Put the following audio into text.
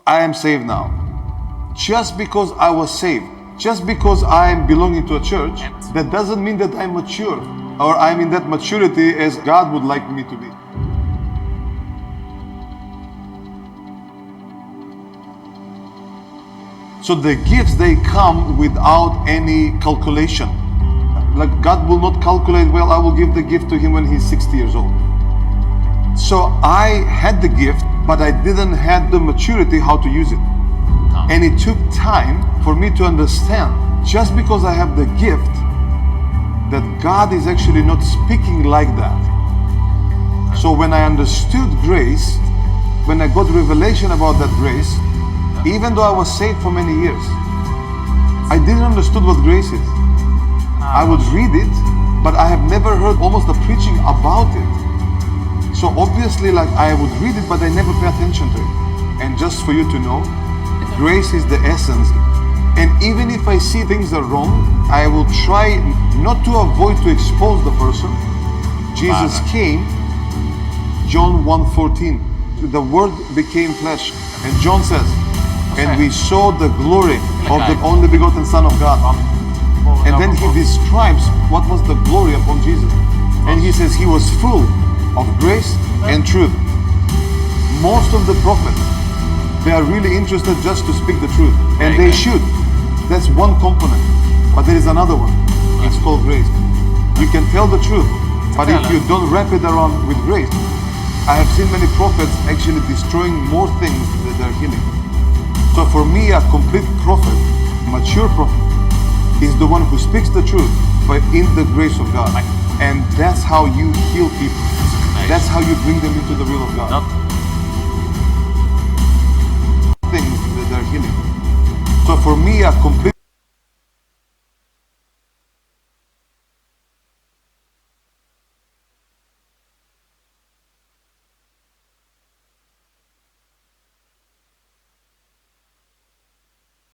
I am saved now. Just because I was saved, just because I am belonging to a church, that doesn't mean that I'm mature or I'm in that maturity as God would like me to be. So the gifts, they come without any calculation. Like God will not calculate, well, I will give the gift to him when he's 60 years old. So I had the gift, but I didn't have the maturity how to use it. And it took time for me to understand, just because I have the gift, that God is actually not speaking like that. So when I understood grace, when I got revelation about that grace, even though I was saved for many years, I didn't understood what grace is. I would read it, but I have never heard almost the preaching about it. So obviously, like, I would read it, but I never pay attention to it. And just for you to know, grace is the essence. And even if I see things are wrong, I will try not to avoid to expose the person. Jesus came, John 1:14, the word became flesh. And John says, and we saw the glory of the only begotten Son of God. And then he describes what was the glory upon Jesus. And he says he was full of grace and truth. Most of the prophets, they are really interested just to speak the truth. And they should. That's one component. But there is another one. It's called grace. You can tell the truth, but if you don't wrap it around with grace, I have seen many prophets actually destroying more things than they're healing. So for me, a complete prophet, mature prophet, is the one who speaks the truth, but in the grace of God. And that's how you heal people. That's how you bring them into the will of God. Things that they're healing. So for me, a complete